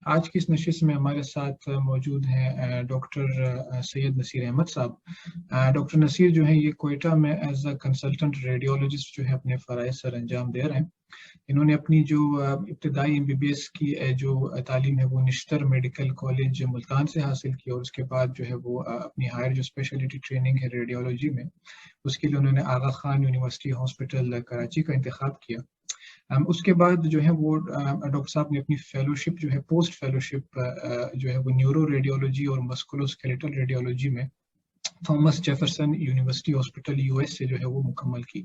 آج کی اس نشست میں ہمارے ساتھ موجود ہیں ڈاکٹر سید نصیر احمد صاحب۔ ڈاکٹر نصیر جو ہیں یہ کوئٹہ میں ایز اے کنسلٹنٹ ریڈیولوجسٹ جو ہے اپنے فرائض سر انجام دے رہے ہیں۔ انہوں نے اپنی جو ابتدائی MBBS کی جو تعلیم ہے وہ نشتر میڈیکل کالج ملتان سے حاصل کی، اور اس کے بعد جو ہے وہ اپنی ہائر جو اسپیشلٹی ٹریننگ ہے ریڈیولوجی میں، اس کے لیے انہوں نے آغا خان یونیورسٹی ہاسپٹل کراچی کا انتخاب کیا۔ اس کے بعد جو ہے وہ ڈاکٹر صاحب نے اپنی فیلوشپ جو ہے پوسٹ فیلوشپ جو ہے وہ نیورو ریڈیولوجی اور مسکولوسکیلیٹل ریڈیولوجی میں Thomas Jefferson university hospital US سے جو ہے وہ مکمل کی۔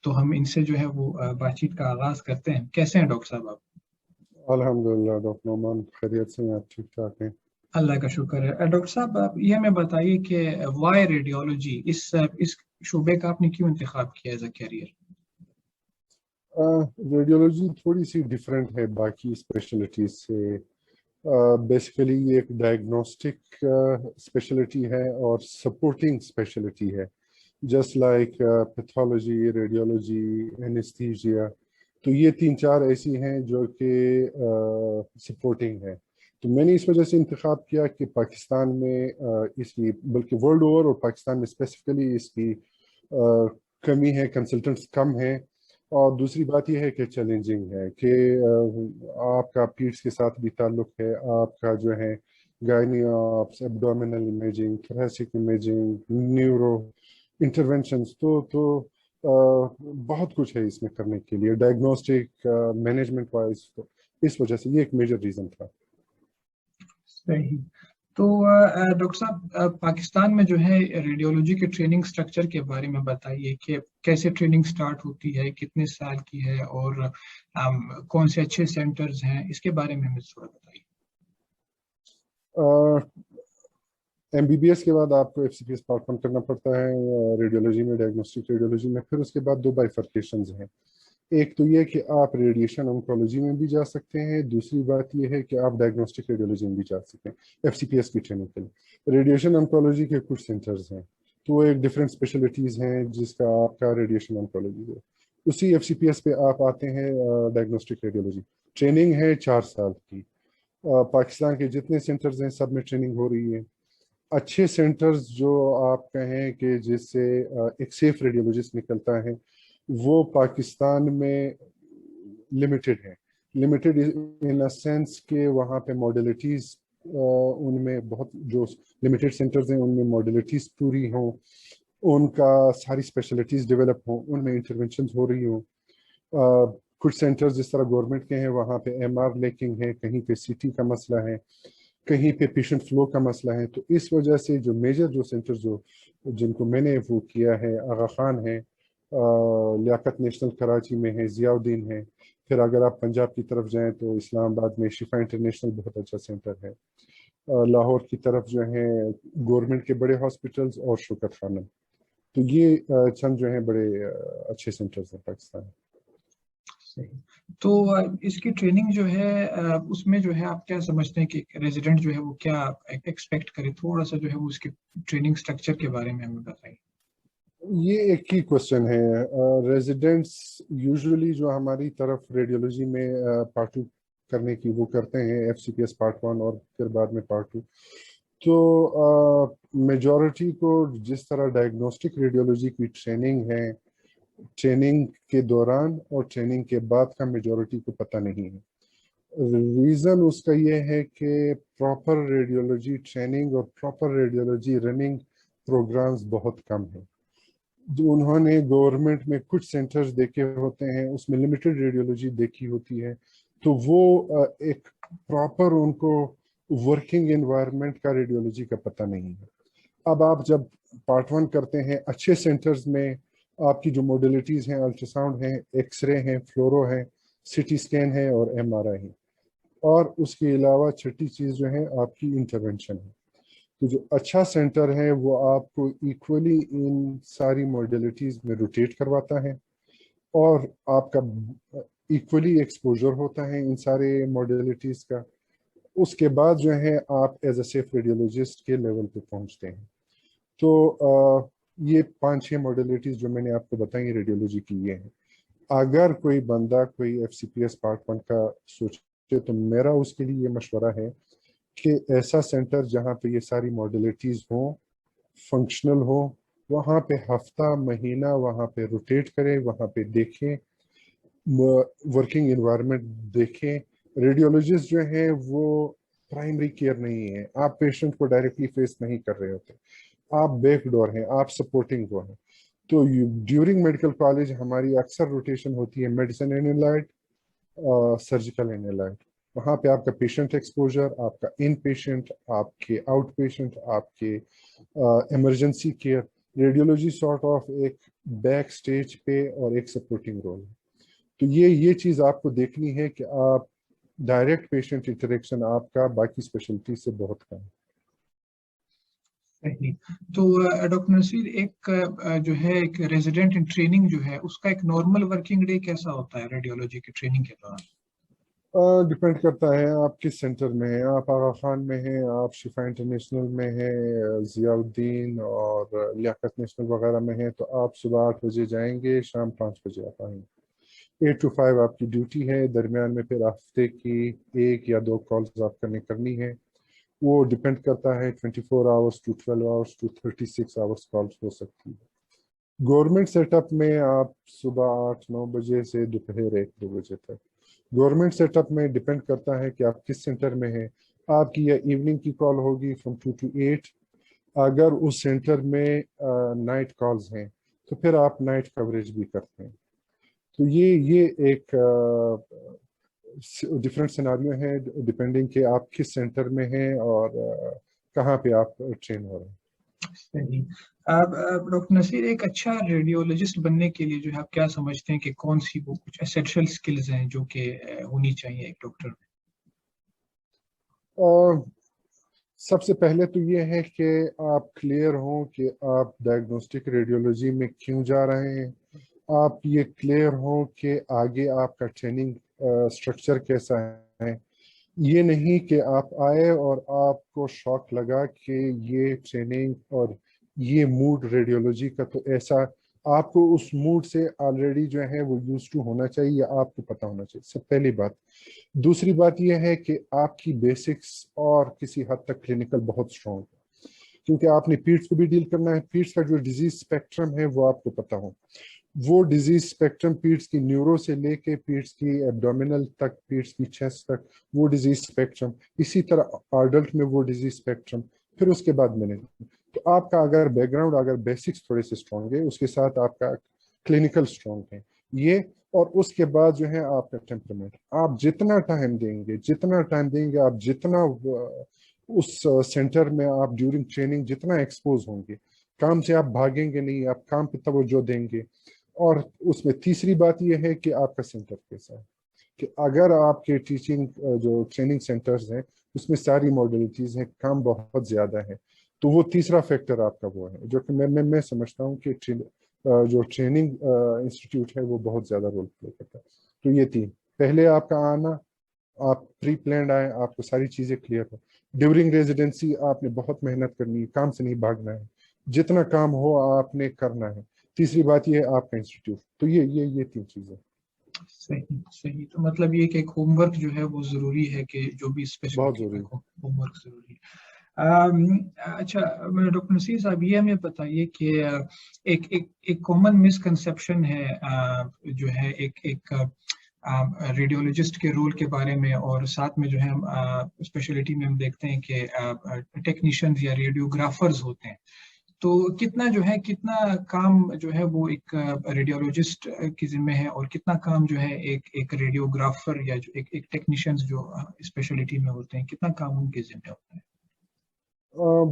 تو ہم ان سے جو ہے وہ بات چیت کا آغاز کرتے ہیں۔ کیسے ہیں ڈاکٹر صاحب آپ؟ الحمدللہ ڈاکٹر نعمان، خیریت سے ہیں؟ آپ ٹھیک ٹھاک ہیں؟ اللہ کا شکر ہے۔ ڈاکٹر صاحب آپ یہ ہمیں بتائیے کہ وائی ریڈیولوجی، اس شعبے کا آپ نے کیوں انتخاب کیا ایز اے کیریئر؟ ریڈیولوجی تھوڑی سی ڈفرینٹ ہے باقی اسپیشلٹیز سے۔ بیسیکلی یہ ایک ڈائگنوسٹک اسپیشلٹی ہے اور سپورٹنگ اسپیشلٹی ہے، just like pathology, radiology, anaesthesia. تو یہ 3-4 ایسی ہیں جو کہ سپورٹنگ ہے۔ تو میں نے اس وجہ سے انتخاب کیا کہ پاکستان میں اس کی، بلکہ ورلڈ اوور اور پاکستان میں اسپیسیفکلی اس کی کمی ہے، کنسلٹنٹس کم ہیں، اور دوسری بات یہ ہے کہ چیلنجنگ ہے کہ آپ کا پیٹس کے ساتھ بھی تعلق ہے، آپ کا جو ہے gynae obs, abdominal imaging, thoracic imaging, neuro interventions, تو بہت کچھ ہے اس میں کرنے کے لیے ڈائگنوسٹک مینجمنٹ وائز۔ تو اس وجہ سے یہ ایک میجر ریزن تھا۔ صحیح۔ تو ڈاکٹر صاحب پاکستان میں جو ہے ریڈیولوجی کے ٹریننگ سٹرکچر کے بارے میں بتائیے کہ کیسے ٹریننگ سٹارٹ ہوتی ہے، کتنے سال کی ہے، اور کون سے اچھے سینٹرز ہیں، اس کے بارے میں ہمیں تھوڑا بتائیے۔ MBBS کے بعد آپ کو FCPS پارٹ 1 کرنا پڑتا ہے ریڈیولوجی میں، ڈائگنوسٹک ریڈیولوجی میں۔ پھر اس کے بعد 2 بائیفرکیشنز ہیں۔ ایک تو یہ کہ آپ ریڈیشن انکولوجی میں بھی جا سکتے ہیں، دوسری بات یہ ہے کہ آپ ڈائگنوسٹک ریڈیولوجی میں بھی جا سکتے ہیں FCPS کی ٹریننگ کے لیے۔ ریڈیشن انکولوجی کے کچھ سینٹرز ہیں، تو وہ ایک ڈفرینٹ اسپیشلٹیز ہیں جس کا آپ کا ریڈیشن انکولوجی ہے۔ اسی FCPS پہ آپ آتے ہیں ڈائگنوسٹک ریڈیولوجی۔ ٹریننگ ہے 4 سال کی۔ پاکستان کے جتنے سینٹرز ہیں سب میں ٹریننگ ہو رہی ہے۔ اچھے سینٹرز جو آپ کہیں کہ جس سے ایک سیف ریڈیولوجسٹ نکلتا ہے، وہ پاکستان میں لمیٹڈ ہے۔ لمیٹڈ ان اے سینس کہ وہاں پہ ماڈیلٹیز ان میں بہت، جو لمیٹڈ سینٹرز ہیں ان میں ماڈیلٹیز پوری ہوں، ان کا ساری اسپیشلٹیز ڈیولپ ہوں، ان میں انٹرونشنز ہو رہی ہوں۔ کچھ سینٹرز جس طرح گورنمنٹ کے ہیں وہاں پہ MR لیکنگ ہے، کہیں پہ CT کا مسئلہ ہے، کہیں پہ پیشنٹ فلو کا مسئلہ ہے۔ تو اس وجہ سے جو میجر جو سینٹر جن کو میں نے وہ کیا ہے، آغا خان ہے، لیاقت نیشنل کراچی میں ہے، ضیاء الدین ہے۔ پھر اگر آپ پنجاب کی طرف جائیں تو اسلام آباد میں شفا انٹرنیشنل بہت اچھا سینٹر ہے۔ لاہور کی طرف جو ہے گورنمنٹ کے بڑے ہاسپٹلز اور شکر خانہ۔ تو یہ چند جو ہیں بڑے اچھے سینٹرز ہیں پاکستان۔ تو اس کی ٹریننگ جو ہے اس میں جو ہے آپ کیا سمجھتے ہیں کہ ریزیڈنٹ جو ہے وہ کیا ایکسپیکٹ کرے؟ تھوڑا سا جو ہے وہ اس کے ٹریننگ سٹرکچر کے بارے میں ہمیں بتائیے۔ یہ ایک ہی کوشچن ہے۔ ریزیڈنٹس یوزولی جو ہماری طرف ریڈیولوجی میں پارٹ 2 کرنے کی وہ کرتے ہیں، FCPS پارٹ 1 اور پھر بعد میں پارٹ 2۔ تو میجورٹی کو جس طرح ڈائگنوسٹک ریڈیولوجی کی ٹریننگ ہے، ٹریننگ کے دوران اور ٹریننگ کے بعد کا میجورٹی کو پتہ نہیں ہے۔ ریزن اس کا یہ ہے کہ پراپر ریڈیولوجی ٹریننگ اور پراپر ریڈیولوجی رننگ پروگرامز بہت کم ہیں۔ جو انہوں نے گورنمنٹ میں کچھ سینٹرز دیکھے ہوتے ہیں، اس میں لمیٹڈ ریڈیولوجی دیکھی ہوتی ہے، تو وہ ایک پراپر ان کو ورکنگ انوائرمنٹ کا ریڈیولوجی کا پتہ نہیں ہے۔ اب آپ جب پارٹ 1 کرتے ہیں اچھے سینٹرز میں، آپ کی جو موڈیلٹیز ہیں، الٹرا ساؤنڈ ہیں، ایکس رے ہیں، فلورو ہیں، CT اسکین ہے اور MRI ہے، اور اس کے علاوہ چھٹی چیز جو ہے آپ کی انٹرونشن ہے۔ تو جو اچھا سینٹر ہے وہ آپ کو ایکولی ان ساری موڈیلٹیز میں روٹیٹ کرواتا ہے، اور آپ کا ایکولی ایکسپوجر ہوتا ہے ان سارے موڈیلٹیز کا۔ اس کے بعد جو ہے آپ ایز اے سیف ریڈیولوجسٹ کے لیول پہ پہنچتے ہیں۔ تو یہ 5-6 موڈیلٹیز جو میں نے آپ کو بتائی ریڈیولوجی کی یہ ہیں۔ اگر کوئی بندہ کوئی FCPS پارٹ 1 کا سوچ تو میرا اس کے لیے یہ مشورہ ہے کہ ایسا سینٹر جہاں پہ یہ ساری ماڈیلٹیز ہوں، فنکشنل ہوں، وہاں پہ ہفتہ مہینہ وہاں پہ روٹیٹ کریں، وہاں پہ دیکھیں، ورکنگ انوائرمنٹ دیکھیں. ریڈیولوجسٹ جو ہیں وہ پرائمری کیئر نہیں ہے، آپ پیشنٹ کو ڈائریکٹلی فیس نہیں کر رہے ہوتے، آپ بیک ڈور ہیں، آپ سپورٹنگ ڈور ہیں. تو ڈیورنگ میڈیکل کالج ہماری اکثر روٹیشن ہوتی ہے میڈیسن ان الائٹ، سرجیکل ان الائٹ. وہاں پہ آپ کا پیشنٹ ایکسپوجر، آپ کا ان پیشنٹ، آپ کے آؤٹ پیشنٹ، آپ کے emergency care. Radiology sort of ایک بیک سٹیج پہ اور ایک سپورٹنگ رول ہے. تو یہ چیز آپ کو دیکھنی ہے کہ آپ ڈائریکٹ پیشنٹ انٹریکشن آپ کا باقی اسپیشلٹی سے بہت کم ہے. تو ڈاکٹر نصیر، ایک جو ہے ایک ریزیڈنٹ ان ٹریننگ جو ہے اس کا ایک نارمل ورکنگ ڈے کیسا ہوتا ہے ریڈیولوجی کی ٹریننگ کے دوران؟ ڈپینڈ کرتا ہے آپ کس سینٹر میں ہیں. آپ آغا خان میں ہیں، آپ شفا انٹرنیشنل میں ہیں، ضیاء الدین اور لیاقت نیشنل وغیرہ میں ہیں، تو آپ صبح 8 بجے جائیں گے، شام 5 بجے آپ آئیں گے. 8 to 5 آپ کی ڈیوٹی ہے. درمیان میں پھر ہفتے کی 1 یا 2 کالز آپ کرنی ہے. وہ ڈپینڈ کرتا ہے 24 hours to 12 hours to 36 hours calls ہو سکتی ہے. گورنمنٹ سیٹ اپ میں آپ صبح 8-9 بجے سے دوپہر 1-2 بجے تک. گورنمنٹ سیٹ اپ میں ڈپینڈ کرتا ہے کہ آپ کس سینٹر میں ہیں. آپ کی یا ایوننگ کی کال ہوگی from 2 to 8. اگر اس سینٹر میں نائٹ کالز ہیں تو پھر آپ نائٹ کوریج بھی کرتے ہیں. تو یہ ایک ڈفرینٹ سیناریو ہے ڈپینڈنگ کہ آپ کس سینٹر میں ہیں اور کہاں پہ آپ ٹرین ہو رہے ہیں. صحیح. ڈاکٹر نصیر، ایک اچھا ریڈیولوجسٹ بننے کے لیے جو ہے آپ کیا سمجھتے ہیں کہ کون سی وہ کچھ اسینشیل سکلز ہیں جو کہ ہونی چاہیے ایک ڈاکٹر میں؟ سب سے پہلے تو یہ ہے کہ آپ کلیئر ہوں کہ آپ ڈائگنوسٹک ریڈیولوجی میں کیوں جا رہے ہیں. آپ یہ کلیئر ہوں کہ آگے آپ کا ٹریننگ اسٹرکچر کیسا ہے. یہ نہیں کہ آپ آئے اور آپ کو شوق لگا کہ یہ ٹریننگ اور یہ موڈ ریڈیولوجی کا تو ایسا، آپ کو اس موڈ سے آلریڈی جو ہے وہ یوز ٹو ہونا چاہیے، یا آپ کو پتہ ہونا چاہیے. سب پہلی بات. دوسری بات یہ ہے کہ آپ کی بیسکس اور کسی حد تک کلینکل بہت اسٹرانگ ہے، کیونکہ آپ نے پیٹس کو بھی ڈیل کرنا ہے. پیٹس کا جو ڈیزیز اسپیکٹرم ہے وہ آپ کو پتہ ہو. وہ ڈیزیز اسپیکٹرم پیٹس کی نیورو سے لے کے پیٹس کی ایبڈومینل تک، پیٹس کی چیسٹ تک وہ ڈیزیز اسپیکٹرم. اسی طرح ایڈلٹ میں وہ ڈیزیز اسپیکٹرم. پھر اس کے بعد مینجمنٹ. تو آپ کا اگر بیک گراؤنڈ، اگر بیسکس تھوڑے سے اسٹرانگ ہے، اس کے ساتھ آپ کا کلینکل اسٹرانگ ہے یہ، اور اس کے بعد جو ہے آپ کا ٹیمپرمنٹ. آپ جتنا ٹائم دیں گے آپ جتنا اس سینٹر میں آپ ڈیورنگ ٹریننگ جتنا ایکسپوز ہوں گے، کام سے آپ بھاگیں گے نہیں، آپ کام پہ توجہ دیں گے. اور اس میں تیسری بات یہ ہے کہ آپ کا سینٹر کیسا ہے، کہ اگر آپ کے ٹیچنگ جو ٹریننگ سینٹرز ہیں اس میں ساری ماڈلٹیز ہیں، کام بہت زیادہ ہے، تو وہ تیسرا فیکٹر آپ کا وہ ہے جو کہ میں سمجھتا ہوں کہ جو ٹریننگ انسٹیٹیوٹ ہے وہ بہت زیادہ رول پلے کرتا ہے. تو یہ تین، پہلے آپ کا آنا، آپ پری پلانڈ آئے، آپ کو ساری چیزیں کلیئر ہو. ڈیورنگ ریزیڈنسی آپ نے بہت محنت کرنی ہے، کام سے نہیں بھاگنا ہے، جتنا کام ہو آپ نے کرنا ہے. تیسری بات یہ ہے آپ کا انسٹیٹیوٹ. تو یہ 3 چیزیں. صحیح. تو مطلب یہ کہ ایک ہوم ورک جو ہے وہ ضروری ہے، کہ جو بھی بہت اسپیشلٹی ضروری میں ہوم ورک ضروری ہے. اچھا ڈاکٹر نصیر صاحب، یہ ہمیں بتائیے کہ ایک کامن مسکنسیپشن ہے جو ہے ایک ریڈیولوجسٹ کے رول کے بارے میں، اور ساتھ میں جو ہے ہم اسپیشلٹی میں ہم دیکھتے ہیں کہ ٹیکنیشینز یا ریڈیوگرافرز ہوتے ہیں. تو کتنا کام جو ہے وہ ایک ریڈیولوجسٹ کی ذمہ ہے، اور کتنا کام جو ہے ایک ریڈیوگرافر یا جو ایک ٹیکنیشینز جو اسپیشلٹی میں ہوتے ہیں، کتنا کام ان کے ذمہ ہوتا ہے؟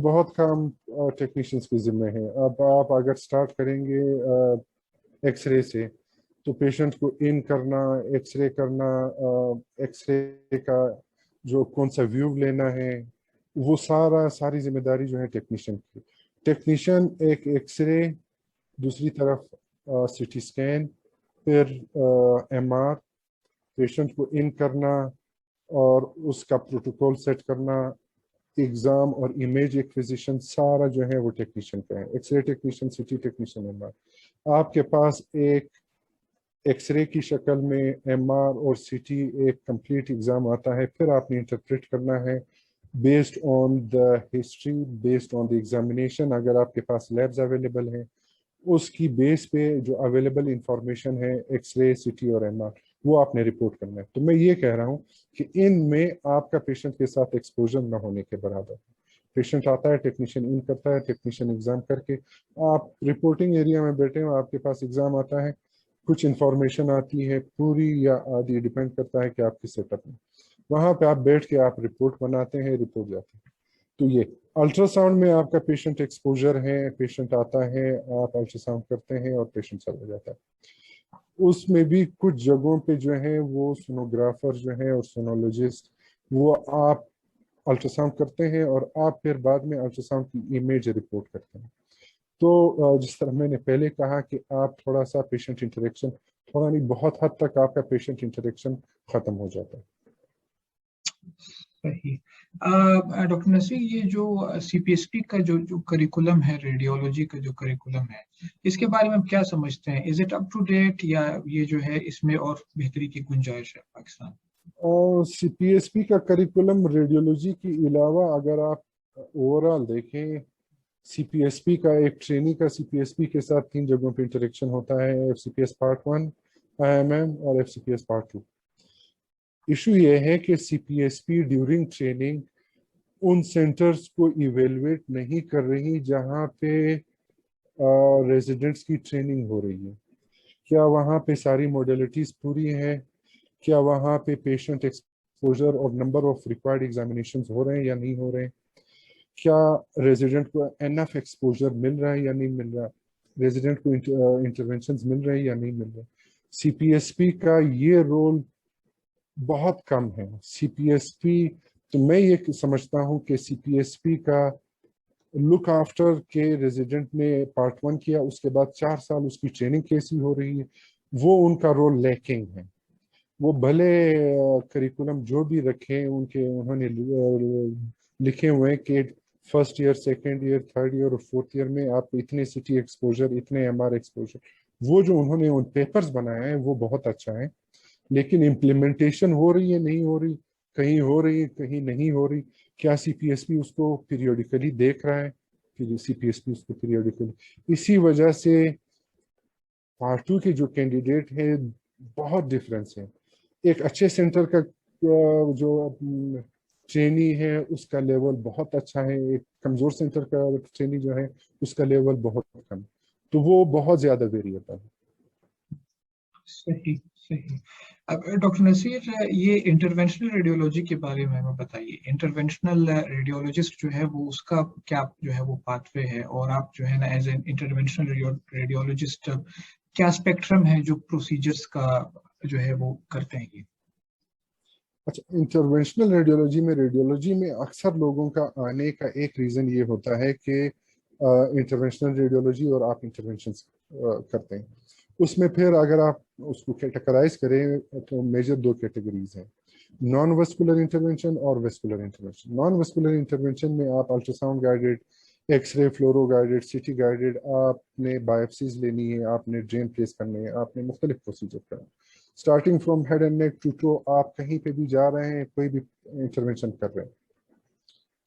بہت کام ٹیکنیشینز کے ذمہ ہیں. اب آپ اگر سٹارٹ کریں گے ایکس رے سے، تو پیشنٹ کو ان کرنا، ایکس رے کرنا، ایکس رے کا جو کون سا ویو لینا ہے، وہ ساری ذمہ داری جو ہے ٹیکنیشین کی. ٹیکنیشین ایک ایکس رے، دوسری طرف سی ٹی اسکین، پھر ایم آر، پیشنٹ کو ان کرنا اور اس کا پروٹوکول سیٹ کرنا، ایگزام اور امیج ایکویزیشن، سارا جو ہے وہ ٹیکنیشین کا ہے. X ray technician, C T technician, M R. آپ کے پاس ایک एक्स रे की शक्ल में, एमआर और सीटी एक कंप्लीट एग्जाम आता है, फिर आपने इंटरप्रेट करना है based on the history, based on the examination. अगर आपके पास लैब्स अवेलेबल हैं उसकी बेस पे जो अवेलेबल इंफॉर्मेशन है, एक्स रे, सीटी और एमआर, वो आपने रिपोर्ट करना है। तो मैं ये कह रहा हूँ कि इनमें आपका पेशेंट के साथ एक्सपोजर ना होने के बराबर है। पेशेंट आता है, टेक्नीशियन इन करता है, टेक्नीशियन एग्जाम करके आप रिपोर्टिंग एरिया में बैठे हो, आपके पास एग्जाम आता है, कुछ इंफॉर्मेशन आती है, पूरी या आधी, डिपेंड करता है कि आपकी सेटअप में, वहां पे आप बैठ के आप रिपोर्ट बनाते हैं, रिपोर्ट जाती है। तो ये अल्ट्रासाउंड में आपका पेशेंट एक्सपोजर है, पेशेंट आता है, आप अल्ट्रासाउंड करते हैं और पेशेंट चला जाता है। उसमें भी कुछ जगहों पे जो है वो सोनोग्राफर जो है और सोनोलॉजिस्ट, वो आप अल्ट्रासाउंड करते हैं और आप फिर बाद में अल्ट्रासाउंड की इमेज रिपोर्ट करते हैं। तो जिस तरह मैंने पहले कहा कि आप थोड़ा सा पेशेंट इंटरेक्शन, थोड़ा नहीं बहुत हद तक आपका पेशेंट इंटरेक्शन खत्म हो जाता है। सही। डॉक्टर नसीर, ये जो सीपीएसपी का जो करिकुलम है, रेडियोलॉजी का जो करिकुलम है, इसके बारे में आप क्या समझते हैं? Is it up to date या ये जो है इसमें और बेहतरी की गुंजाइश है पाकिस्तान? और सीपीएसपी का करिकुलम रेडियोलॉजी के अलावा अगर आप ओवरऑल देखें, सीपीएसपी का एक ट्रेनी का सीपीएसपी के साथ 3 जगहों पे इंटरेक्शन होता है, एफसीपीएस पार्ट 1, आईएमएम और एफसीपीएस पार्ट 2। इशू ये है कि सीपीएसपी ड्यूरिंग ट्रेनिंग उन सेंटर्स को इवेलुएट नहीं कर रही जहां पे रेजिडेंट्स की ट्रेनिंग हो रही है। क्या वहां पे सारी मॉडलिटीज पूरी हैं? क्या वहां पे पेशेंट एक्सपोजर और नंबर ऑफ रिक्वायर्ड एग्जामिनेशंस हो रहे हैं या नहीं हो रहे हैं? क्या रेजिडेंट को एनफ एक्सपोजर मिल रहा है या नहीं मिल रहा? रेजिडेंट को इंटरवेंशंस मिल रहे हैं या नहीं मिल रहे? सीपीएसपी का ये रोल बहुत कम है। सीपीएसपी, तो मैं ये समझता हूँ कि सीपीएसपी का लुक आफ्टर के रेजिडेंट ने पार्ट 1 किया, उसके बाद 4 साल उसकी ट्रेनिंग कैसी हो रही है, वो उनका रोल लैकिंग है। वो भले करिकुलम जो भी रखे उनके, उन्होंने लिखे हुए हैं कि first year, second year, third year और फोर्थ ईयर में आप इतने सिटी एक्सपोजर, इतने एमआर एक्सपोजर, वो जो उन्होंने उन पेपर्स बनाए हैं वो बहुत अच्छा है, लेकिन इम्प्लीमेंटेशन हो रही है नहीं हो रही, कहीं हो रही है कहीं नहीं हो रही। क्या सीपीएसपी उसको पीरियोडिकली देख रहा है? फिर सीपीएसपी उसको पीरियोडिकली, इसी वजह से पार्ट 2 के जो कैंडिडेट है बहुत डिफरेंस है। एक अच्छे सेंटर का जो ट्रेनी है उसका लेवल बहुत अच्छा है, एक कमजोर सेंटर का ट्रेनी जो है उसका लेवल बहुत कम, तो वो बहुत ज्यादा वेरिएबल है। सही सही। अब डॉक्टर नसीर, ये इंटरवेंशनल रेडियोलॉजी के बारे में हमें बताइए। इंटरवेंशनल रेडियोलॉजिस्ट जो है वो, उसका क्या जो है वो पाथवे है, और आप जो है ना एज एन इंटरवेंशनल रेडियोलॉजिस्ट क्या स्पेक्ट्रम है जो प्रोसीजर्स का जो है वो करते हैं ये? अच्छा, इंटरवेंशनल रेडियोलॉजी में अक्सर लोगों का आने का एक रीज़न ये होता है कि इंटरवेंशनल रेडियोलॉजी और आप इंटरवेंशन करते हैं, उसमें फिर अगर आप उसको कैटेगराइज करें तो मेजर 2 कैटेगरीज हैं, नॉन वेस्कुलर इंटरवेंशन और vascular intervention. Non vascular intervention में आप अल्ट्रासाउंड गाइडेड, एक्सरे, फ्लोरो गाइडेड, सिटी गाइडेड, आपने बायोप्सीज लेनी है, आपने ड्रेन प्लेस करने हैं, आपने मुख्तलिफ प्रोसीजर करना है, starting from head and neck to toe, आप कहीं पे भी जा रहे हैं, कोई भी इंटरवेंशन कर रहे हैं।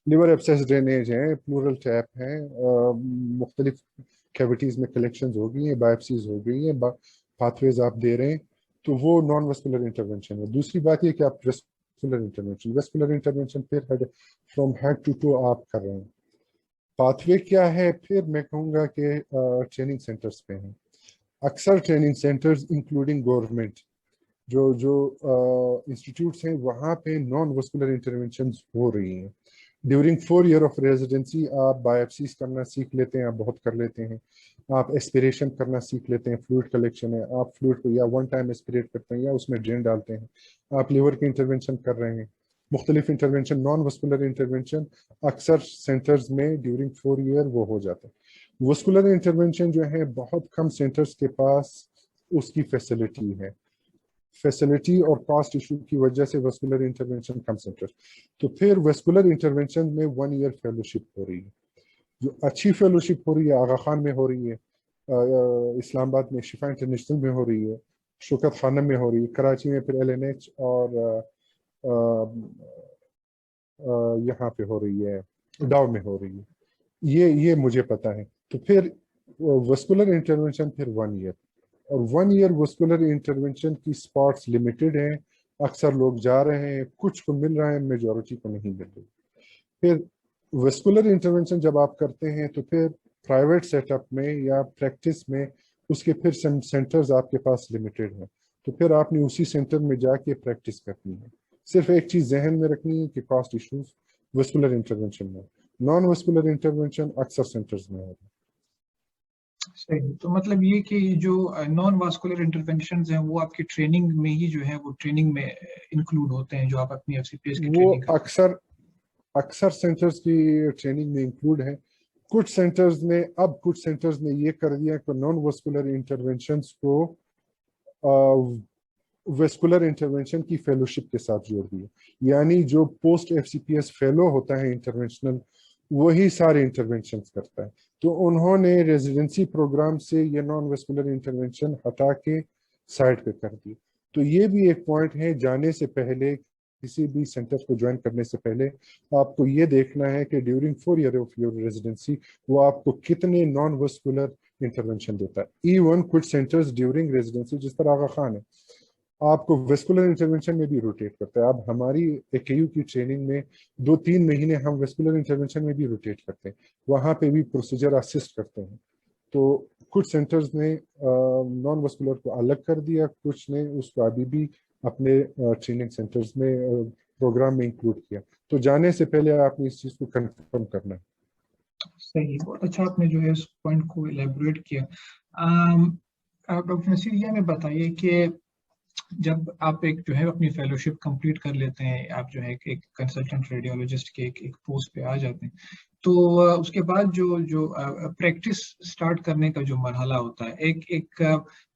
लिवर एब्सेस ड्रेनेज है, प्लूरल टैप है, मुख्तलिफ कैविटीज में कलेक्शंस हो गई हैं, बायोप्सीज हो गई हैं, पाथवेज आप दे रहे हैं, तो वो नॉन वेस्कुलर इंटरवेंशन है। दूसरी बात ये कि आप वेस्कुलर इंटरवेंशन फिर head, from head to toe आप कर रहे हैं। पाथवे क्या है, फिर मैं कहूँगा कि ट्रेनिंग सेंटर्स पे हैं। अक्सर ट्रेनिंग सेंटर्स इंक्लूडिंग गवर्नमेंट जो जो इंस्टीट्यूट्स हैं वहाँ पे नॉन वेस्कुलर इंटरवेंशन हो रही हैं। ड्यूरिंग 4 ईयर ऑफ रेजिडेंसी आप बायोप्सीज करना सीख लेते हैं, आप बहुत कर लेते हैं, आप एस्पिरेशन करना सीख लेते हैं, फ्लूइड कलेक्शन है, आप फ्लूइड को या वन टाइम एस्पिरेट करते हैं या उसमें ड्रेन डालते हैं, आप लिवर की इंटरवेंशन कर रहे हैं, मुख्तलिफ इंटरवेंशन, नॉन वेस्कुलर इंटरवेंशन अक्सर सेंटर्स में ड्यूरिंग 4 ईयर वो हो जाता है। वेस्कुलर इंटरवेंशन जो है बहुत कम सेंटर्स के पास उसकी फैसिलिटी है, फैसिलिटी और कॉस्ट इशू की वजह से वेस्कुलर इंटरवेंशन कम सेंटर, तो फिर वेस्कुलर इंटरवेंशन में 1 ईयर फेलोशिप हो रही है, जो अच्छी फेलोशिप हो रही है, आगा खान में हो रही है, इस्लामाबाद में शिफा इंटरनेशनल में हो रही है, शौकत खानम में हो रही है, कराची में फिर LNH और यहाँ पे हो रही है, डाव में हो रही है, ये मुझे पता है। तो फिर वस्कुलर इंटरवेंशन फिर 1 ईयर, और 1 ईयर वस्कुलर इंटरवेंशन की स्पॉट्स लिमिटेड हैं, अक्सर लोग जा रहे हैं, कुछ को मिल रहा है, मेजॉरिटी को नहीं मिल रही। फिर वस्कुलर इंटरवेंशन जब आप करते हैं तो फिर प्राइवेट सेटअप में या प्रैक्टिस में उसके फिर सेंटर्स आपके पास लिमिटेड हैं, तो फिर आपने उसी सेंटर में जाके प्रैक्टिस करनी है। सिर्फ एक चीज़ जहन में रखनी है कि कॉस्ट इश्यूज वस्कुलर इंटरवेंशन में, नॉन वस्कुलर इंटरवेंशन अक्सर सेंटर्स में है। सही, तो मतलब ये कि जो नॉन वास्कुलर इंटरवेंशंस हैं वो आपकी ट्रेनिंग में ही जो है वो ट्रेनिंग में इंक्लूड होते हैं, जो आप अपनी FCPS की वो ट्रेनिंग करते हैं। अक्सर सेंटर्स की ट्रेनिंग में इंक्लूड है। कुछ सेंटर्स ने ये कर दिया कि नॉन वस्कुलर इंटरवेंशंस को वेस्कुलर इंटरवेंशन की फेलोशिप के साथ जोड़ दिए, यानी जो पोस्ट FCPS फेलो होता है इंटरवेंशनल, वही सारे इंटरवेंशन करता है। तो उन्होंने रेजिडेंसी प्रोग्राम से ये नॉन वेस्कुलर इंटरवेंशन हटा के साइड पे कर दी। तो ये भी एक पॉइंट है, जाने से पहले किसी भी सेंटर को ज्वाइन करने से पहले आपको ये देखना है कि during 4 year of your residency वो आपको कितने नॉन वेस्कुलर इंटरवेंशन देता है। इवन कुछ सेंटर्स ड्यूरिंग रेजिडेंसी, जिस तरह आगा खान है, आपको वेस्कुलर इंटरवेंशन में भी रोटेट करता है। अब हमारी AKU की ट्रेनिंग में 2-3 महीने हम वेस्कुलर इंटरवेंशन में भी रोटेट करते हैं, वहाँ पे भी प्रोसीजर असिस्ट करते हैं। तो कुछ सेंटर्स ने नॉन वेस्कुलर को अलग कर दिया, कुछ ने उसको अभी भी अपने ट्रेनिंग सेंटर्स में प्रोग्राम में इंक्लूड किया। तो जाने से पहले आपने इस चीज़ को कंफर्म करना है। सही, बहुत अच्छा आपने जो है इस पॉइंट को एलेबोरेट किया। डॉक्टर नसीर, ये हमें बताइए कि जब आप एक जो है अपनी फेलोशिप कंप्लीट कर लेते हैं, आप जो है एक कंसल्टेंट रेडियोलॉजिस्ट के एक पोस्ट पे आ जाते हैं, तो उसके बाद जो जो प्रैक्टिस स्टार्ट करने का जो मरहला होता है,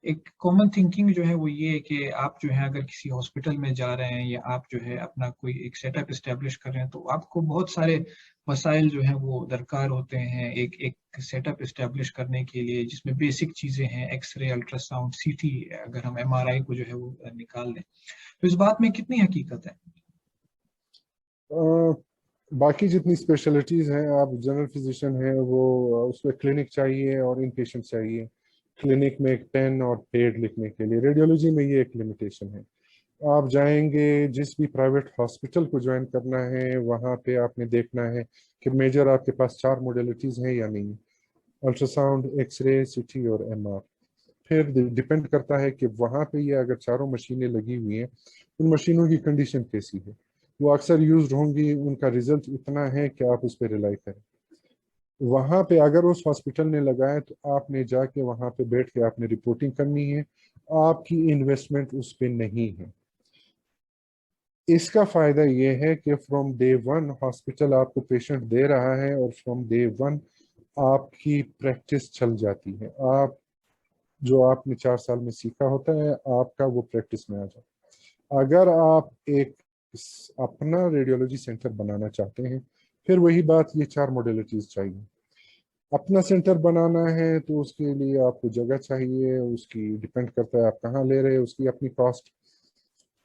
एक कॉमन थिंकिंग जो है वो ये है कि आप जो है अगर किसी हॉस्पिटल में जा रहे हैं या आप जो है अपना कोई एक सेटअप इस्टेब्लिश कर रहे हैं, तो आपको बहुत सारे वसाइल जो है वो दरकार होते हैं एक एक सेटअप इस्टेब्लिश करने के लिए, जिसमें बेसिक चीज़ें हैं एक्सरे, अल्ट्रासाउंड, CT, अगर हम MRI को जो है वो निकाल दें, तो इस बात में कितनी हकीकत है? बाकी जितनी स्पेशलिटीज़ हैं, आप जनरल फिजिशियन हैं, वो उसमें क्लिनिक चाहिए और इन पेशेंट चाहिए, क्लिनिक में एक पेन और पेड लिखने के लिए। रेडियोलॉजी में ये एक लिमिटेशन है। आप जाएंगे जिस भी प्राइवेट हॉस्पिटल को ज्वाइन करना है, वहाँ पे आपने देखना है कि मेजर आपके पास 4 मोडेलिटीज़ हैं या नहीं, अल्ट्रासाउंड, एक्सरे, CT और MR। फिर डिपेंड करता है कि वहाँ पे ये अगर चारों मशीनें लगी हुई हैं, उन मशीनों की कंडीशन कैसी है, वो अक्सर यूज्ड होंगी, उनका रिजल्ट इतना है कि आप उस पर रिलाई करें। वहाँ पे अगर उस हॉस्पिटल ने लगाया तो आपने जाके वहाँ पे बैठ के आपने रिपोर्टिंग करनी है, आपकी इन्वेस्टमेंट उस पर नहीं है। इसका फायदा ये है कि फ्रॉम डे 1 हॉस्पिटल आपको पेशेंट दे रहा है और फ्रॉम डे 1 आपकी प्रैक्टिस चल जाती है। आप जो आपने 4 साल में सीखा होता है, आपका वो प्रैक्टिस में आ जाए। अगर आप एक अपना रेडियोलॉजी सेंटर बनाना चाहते हैं, फिर वही बात, ये 4 मॉडलिटीज चाहिए। अपना सेंटर बनाना है तो उसके लिए आपको जगह चाहिए, उसकी डिपेंड करता है आप कहाँ ले रहे हैं, उसकी अपनी कॉस्ट।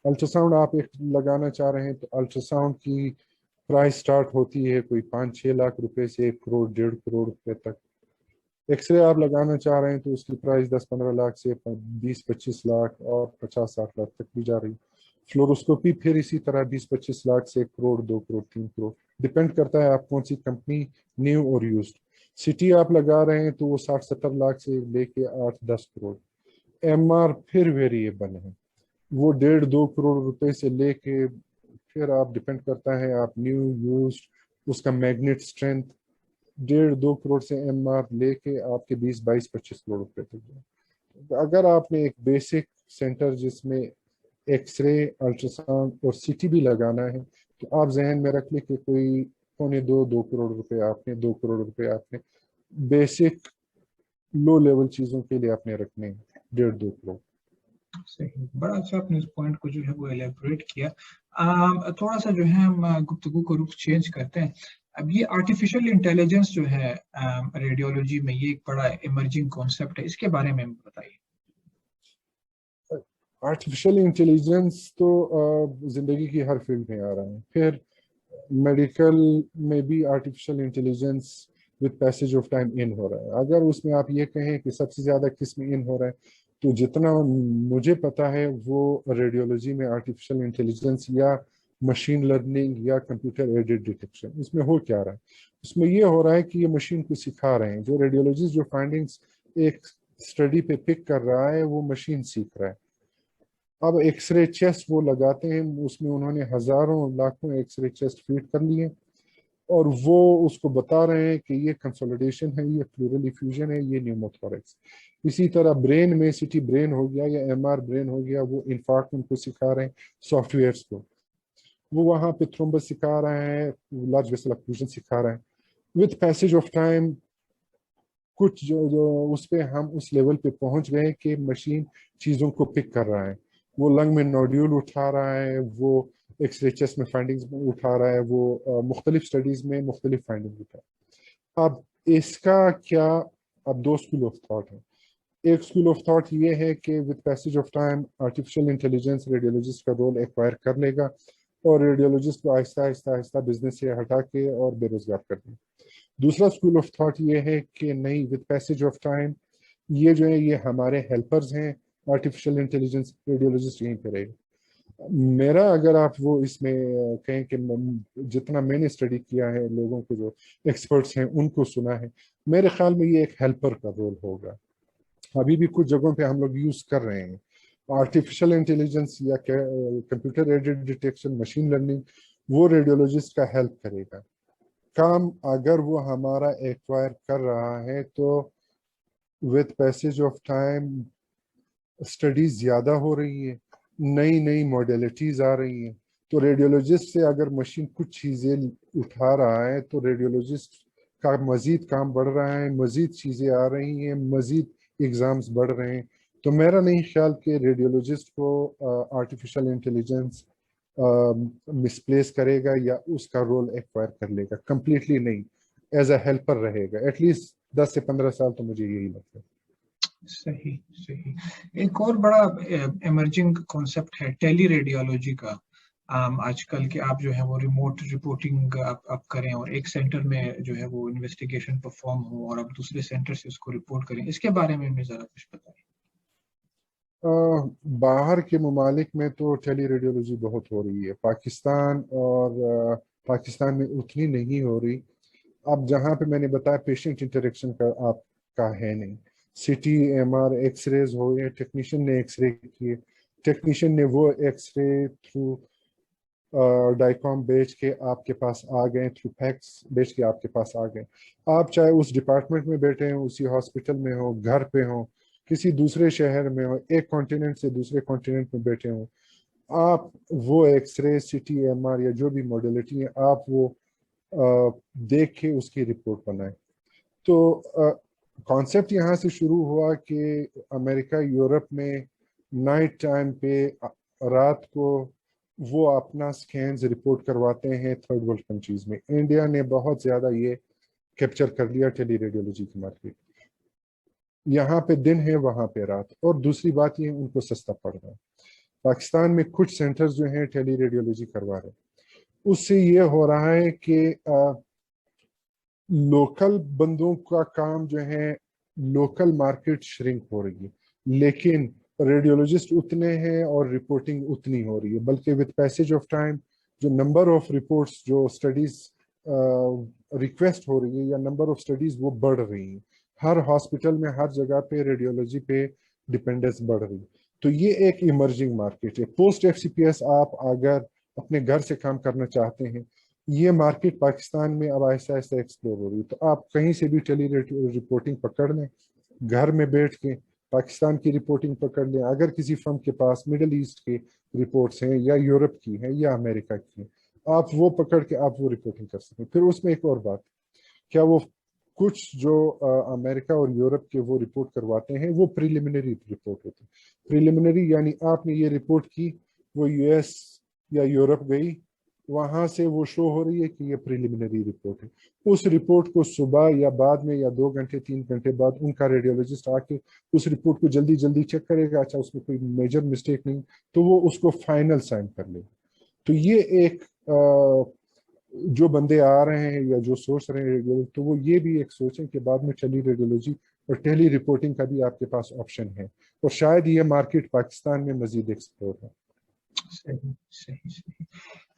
अल्ट्रासाउंड आप एक लगाना चाह रहे हैं तो अल्ट्रासाउंड की प्राइस स्टार्ट होती है कोई 5-6 लाख रुपए से 1 करोड़ 1.5 करोड़ रुपए तक। एक्सरे आप लगाना चाह रहे हैं तो उसकी प्राइस 10-15 लाख से 20-25 लाख और 50-60 लाख तक भी जा रही। फ्लोरोस्कोपी फिर इसी तरह 20-25 लाख से 1 करोड़ 2 करोड़ 3 करोड़, डिपेंड करता है आप कौन सी कंपनी, न्यू और यूज्ड। CT आप लगा रहे हैं तो वो 60-70 लाख से लेके 8-10 करोड़। MR फिर वेरिएबल है, वो 1.5-2 करोड़ रुपए से लेके, फिर आप डिपेंड करता है आप न्यू यूज्ड, उसका मैग्नेट स्ट्रेंथ, 1.5-2 करोड़ से MR लेके आपके 20-22-25 करोड़ रुपए तक जाए। अगर आपने एक बेसिक सेंटर जिसमें एक्सरे, अल्ट्रासाउंड और CT भी लगाना है, तो आप जहन में रख ले कि कोई 2 करोड़ रुपए आपने 2 करोड़ रुपए आपने बेसिक लो लेवल चीजों के लिए आपने रखने हैं, 1.5-2 करोड़। सही, बड़ा अच्छा आपने इस पॉइंट को जो है वो एलेबोरेट किया। थोड़ा सा जो है हम गुफ्तगू को रुख चेंज करते हैं। अब ये आर्टिफिशियल इंटेलिजेंस जो है रेडियोलॉजी में, ये एक बड़ा इमर्जिंग कॉन्सेप्ट है, इसके बारे में बताइए। आर्टिफिशियल इंटेलिजेंस तो ज़िंदगी की हर फील्ड में आ रहा है। फिर मेडिकल में भी artificial intelligence with passage of time in हो रहा है। अगर उसमें आप ये कहें कि सबसे ज़्यादा किस में इन हो रहा है, तो जितना मुझे पता है वो रेडियोलॉजी में आर्टिफिशियल इंटेलिजेंस या मशीन लर्निंग या कंप्यूटर एडेड डिटेक्शन। इसमें हो क्या रहा है, उसमें ये हो रहा है कि ये मशीन को सिखा रहे हैं। जो रेडियोलॉजिस्ट जो फाइंडिंग्स एक स्टडी पे पिक कर रहा है वो मशीन सीख रहा है। अब एक्सरे चेस्ट वो लगाते हैं, उसमें उन्होंने हजारों लाखों एक्सरे चेस्ट फीड कर लिए और वो उसको बता रहे हैं कि ये कंसोलिडेशन है, ये प्लूरल इफ्यूजन है, ये न्यूमोथोरेक्स। इसी तरह ब्रेन में सिटी ब्रेन हो गया या एमआर ब्रेन हो गया, वो इन्फार्क्ट उनको सिखा रहे हैं सॉफ्टवेयर्स को। वो वहाँ पे थ्रोम्बस सिखा रहे हैं, लार्ज वेसल ऑक्लूजन सिखा रहे हैं। विद पैसेज ऑफ टाइम कुछ जो उस पे हम उस लेवल पे पहुंच गए कि मशीन चीज़ों को पिक कर रहा है। वो लंग में नोड्यूल उठा रहा है, वो एक्सरे चेस्ट में फाइंडिंग्स उठा रहा है, वो मुख्तलिफ स्टडीज में मुख्तलिफ फाइंडिंग उठा है। अब इसका क्या, अब दो स्कूल ऑफ थॉट है। एक स्कूल ऑफ थॉट ये है कि with passage of time artificial intelligence radiologist का रोल एक्वायर कर लेगा और रेडियोलॉजिस्ट को आहिस्ता आहिस्ता आहिस्ता बिजनेस से हटा के और बेरोजगार कर देगा। दूसरा स्कूल ऑफ थॉट ये है कि नहीं, विद पैसेज ऑफ टाइम ये जो है ये हमारे हेल्पर्स हैं, आर्टिफिशियल इंटेलिजेंस रेडियोलॉजिस्ट यहीं पे रहेगा। मेरा अगर आप वो इसमें कहें कि जितना मैंने स्टडी किया है, लोगों को जो एक्सपर्ट्स हैं उनको सुना है, मेरे ख्याल में ये एक हेल्पर का रोल होगा। अभी भी कुछ जगहों पे हम लोग यूज कर रहे हैं आर्टिफिशियल इंटेलिजेंस या computer aided detection, machine learning, वो रेडियोलॉजिस्ट का हेल्प करेगा। काम अगर वो हमारा एक्वायर कर रहा है तो with passage of time studies ज़्यादा हो रही है, नई नई मॉडलिटीज़ आ रही हैं। तो रेडियोलॉजिस्ट से अगर मशीन कुछ चीज़ें उठा रहा है तो रेडियोलॉजिस्ट का मज़ीद काम बढ़ रहा है, मज़ीद चीज़ें आ रही हैं, मज़ीद एग्ज़ाम्स बढ़ रहे हैं। तो मेरा नहीं ख्याल कि रेडियोलॉजिस्ट को आर्टिफिशियल इंटेलिजेंस मिसप्लेस करेगा या उसका रोल एक्वायर कर लेगा, कंप्लीटली नहीं, एज अ हेल्पर रहेगा। एटलीस्ट 10 से 15 साल तो मुझे यही लगता है। सही सही। एक और बड़ा इमर्जिंग कॉन्सेप्ट है टेली रेडियोलॉजी का। आजकल के आप जो है वो रिमोट रिपोर्टिंग आप करें और एक सेंटर में जो है वो इन्वेस्टिगेशन परफॉर्म हो और आप दूसरे सेंटर से उसको रिपोर्ट करें। इसके बारे में हमें जरा कुछ बताइए। बाहर के ममालिक में तो टेली रेडियोलॉजी बहुत हो रही है, पाकिस्तान और पाकिस्तान में उतनी नहीं हो रही। अब जहाँ पे मैंने बताया पेशेंट इंटरेक्शन का आपका है नहीं, सीटी एमआर एक्सरेज हो गए, टेक्नीशियन ने एक्सरे किए, टेक्नीशियन ने वो एक्सरे थ्रू डाइकॉम बेच के आपके पास आ गए, थ्रू फैक्स बेच के आपके पास आ गए। आप चाहे उस डिपार्टमेंट में बैठे हो, उसी हॉस्पिटल में हो, घर पे हो, किसी दूसरे शहर में हो, एक कॉन्टिनेंट से दूसरे कॉन्टिनेंट में बैठे हो, आप वो एक्सरे सिटी एमआर या जो भी मॉडलिटी है आप वो देख के उसकी रिपोर्ट बनाए। तो कॉन्सेप्ट यहाँ से शुरू हुआ कि अमेरिका यूरोप में नाइट टाइम पे रात को वो अपना स्कैन्स रिपोर्ट करवाते हैं थर्ड वर्ल्ड कंट्रीज में। इंडिया ने बहुत ज़्यादा ये कैप्चर कर लिया टेली रेडियोलॉजी की मार्केट। यहाँ पे दिन है, वहाँ पे रात। और दूसरी बात ये उनको सस्ता पड़ रहा है। पाकिस्तान में कुछ सेंटर्स जो हैं टेली रेडियोलॉजी करवा रहे हैं, उससे ये हो रहा है कि लोकल बंदों का काम जो है, लोकल मार्केट श्रिंक हो रही है, लेकिन रेडियोलॉजिस्ट उतने हैं और रिपोर्टिंग उतनी हो रही है। बल्कि विद पैसेज ऑफ टाइम जो नंबर ऑफ रिपोर्ट्स, जो स्टडीज रिक्वेस्ट हो रही है या नंबर ऑफ स्टडीज वो बढ़ रही हैं। हर हॉस्पिटल में हर जगह पे रेडियोलॉजी पे डिपेंडेंस बढ़ रही है। तो ये एक इमर्जिंग मार्केट है। पोस्ट एफसीपीएस आप अगर अपने घर से काम करना चाहते हैं, ये मार्केट पाकिस्तान में अब आहिस्ता आहिस्ता एक्सप्लोर हो रही है। तो आप कहीं से भी टेली रिपोर्टिंग पकड़ लें, घर में बैठ के पाकिस्तान की रिपोर्टिंग पकड़ लें। अगर किसी फर्म के पास मिडल ईस्ट की रिपोर्ट्स हैं या यूरोप की हैं या अमेरिका की हैं, आप वो पकड़ के आप वो रिपोर्टिंग कर सकें। फिर उसमें एक और बात, क्या वो कुछ जो अमेरिका और यूरोप के वो रिपोर्ट करवाते हैं वो प्रिलिमिनरी रिपोर्ट होती है। प्रिलिमिनरी यानी आपने ये रिपोर्ट की, वो यूएस या यूरोप गई, वहां से वो शो हो रही है कि ये प्रिलिमिनरी रिपोर्ट है। उस रिपोर्ट को सुबह या बाद में या 2 घंटे 3 घंटे बाद उनका रेडियोलॉजिस्ट आके उस रिपोर्ट को जल्दी जल्दी चेक करेगा, अच्छा उसमें कोई मेजर मिस्टेक नहीं, तो वो उसको फाइनल साइन कर लेगा। तो ये एक जो बंदे आ रहे हैं या जो सोच रहे हैं रेडियोलॉजी, तो वो ये भी एक सोचें कि बाद में टेली रेडियोलॉजी और टेली रिपोर्टिंग का भी आपके पास ऑप्शन है, और शायद ये मार्केट पाकिस्तान में मजीद एक्सप्लोर है। सही सही सही।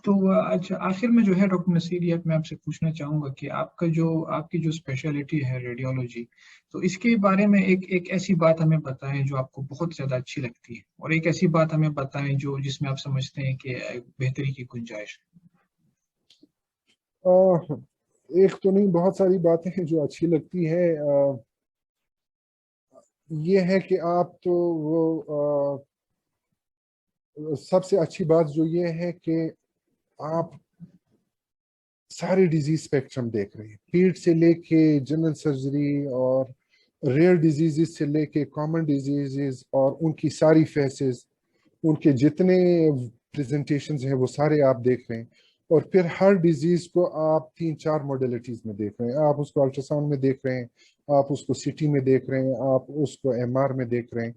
तो अच्छा, आखिर में जो है डॉक्टर नसीर, ये मैं आपसे पूछना चाहूंगा कि आपकी जो स्पेशलिटी है रेडियोलॉजी, तो इसके बारे में एक ऐसी बात हमें बताएं जो आपको बहुत ज्यादा अच्छी लगती है, और एक ऐसी बात हमें बताएं जो जिसमें आप समझते हैं कि बेहतरी की गुंजाइश एक तो नहीं, बहुत सारी बातें हैं जो अच्छी लगती है। ये है कि आप तो वो सबसे अच्छी बात जो ये है कि आप सारे डिजीज स्पेक्ट्रम देख रहे हैं, पीठ से लेके जनरल सर्जरी और रेयर डिजीजेस से लेके कॉमन डिजीजेस, और उनकी सारी फेसेस, उनके जितने प्रेजेंटेशंस हैं वो सारे आप देख रहे हैं। और फिर हर डिजीज को आप 3-4 मॉडलिटीज में देख रहे हैं। आप उसको अल्ट्रासाउंड में देख रहे हैं, आप उसको सीटी में देख रहे हैं, आप उसको एमआर में देख रहे हैं।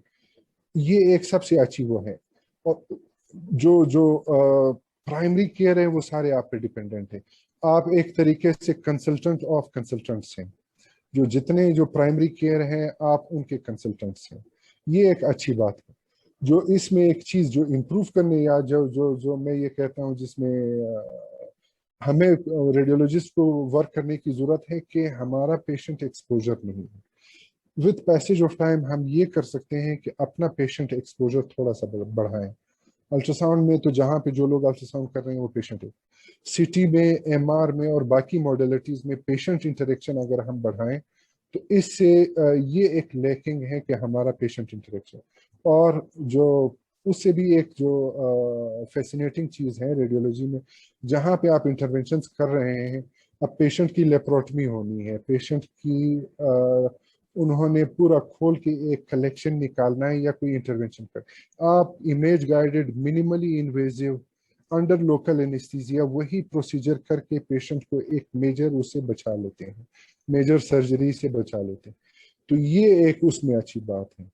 ये एक सबसे अच्छी वो है। और जो जो प्राइमरी केयर है वो सारे आप पे डिपेंडेंट है। आप एक तरीके से कंसल्टेंट ऑफ कंसल्टेंट्स हैं, जो जितने जो प्राइमरी केयर हैं आप उनके कंसल्टेंट्स हैं। ये एक अच्छी बात है। जो इसमें एक चीज जो इम्प्रूव करने, या जो जो जो मैं ये कहता हूँ जिसमें हमें रेडियोलॉजिस्ट को वर्क करने की जरूरत है कि हमारा पेशेंट एक्सपोजर नहीं है। विद पैसेज ऑफ टाइम हम ये कर सकते हैं कि अपना पेशेंट एक्सपोजर थोड़ा सा बढ़ाएं। अल्ट्रासाउंड में तो जहाँ पे जो लोग अल्ट्रासाउंड कर रहे हैं वो पेशेंट है। सीटी में, एमआर में और बाकी मॉडलिटीज में पेशेंट इंटरेक्शन अगर हम बढ़ाएं तो इससे ये एक लैकिंग है कि हमारा पेशेंट इंटरेक्शन। और जो उससे भी एक जो फैसिनेटिंग चीज है रेडियोलॉजी में, जहाँ पे आप इंटरवेंशंस कर रहे हैं, अब पेशेंट की लेप्रोटमी होनी है, पेशेंट की उन्होंने पूरा खोल के एक कलेक्शन निकालना है या कोई इंटरवेंशन कर, आप image guided minimally invasive under local anaesthesia वही प्रोसीजर करके पेशेंट को एक मेजर उससे बचा लेते हैं, मेजर सर्जरी से बचा लेते हैं। तो ये एक उसमें अच्छी बात है।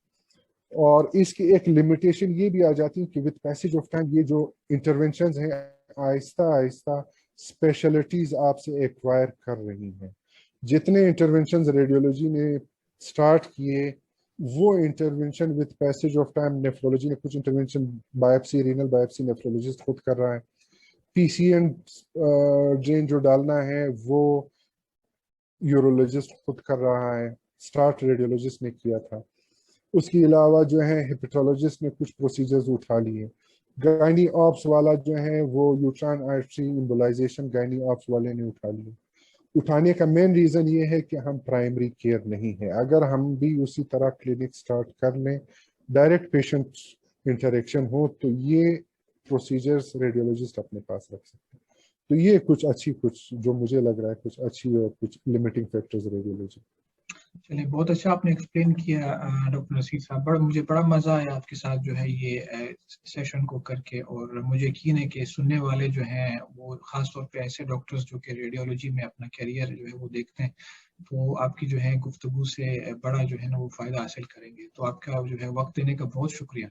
और इसकी एक लिमिटेशन ये भी आ जाती है कि विद पैसेज ऑफ टाइम ये जो इंटरवेंशंस हैं आहिस्ता आहिस्ता स्पेशलिटीज आपसे एक्वायर कर रही हैं। जितने इंटरवेंशंस रेडियोलॉजी ने स्टार्ट किए वो intervention with passage of time, nephrology ने कुछ intervention, biopsy, renal biopsy nephrologist खुद कर रहा है, पीसीएन ड्रेन जो डालना है वो यूरोलॉजिस्ट खुद कर रहा है, स्टार्ट रेडियोलॉजिस्ट ने किया था। उसके अलावा जो है हेपेटोलॉजिस्ट ने कुछ प्रोसीजर्स उठा लिए। गायनी ऑप्स वाला जो है वो uterine artery embolisation gynae ops वाले ने उठा लिए। उठाने का मेन रीजन ये है कि हम प्राइमरी केयर नहीं है। अगर हम भी उसी तरह क्लिनिक स्टार्ट कर लें, डायरेक्ट पेशेंट इंटरेक्शन हो, तो ये प्रोसीजर्स रेडियोलॉजिस्ट अपने पास रख सकते हैं। तो ये कुछ अच्छी, कुछ जो मुझे लग रहा है कुछ अच्छी और कुछ लिमिटिंग फैक्टर्स रेडियोलॉजी। चलिए, बहुत अच्छा आपने एक्सप्लेन किया डॉक्टर नसीर साहब। मुझे बड़ा मज़ा आया आपके साथ जो है ये सेशन को करके, और मुझे यकीन है कि सुनने वाले जो हैं वो ख़ास तौर पे ऐसे डॉक्टर्स जो कि रेडियोलॉजी में अपना करियर जो है वो देखते हैं, तो आपकी जो है गुफ्तगू से बड़ा जो है ना वो फ़ायदा हासिल करेंगे। तो आपका जो है वक्त देने का बहुत शुक्रिया।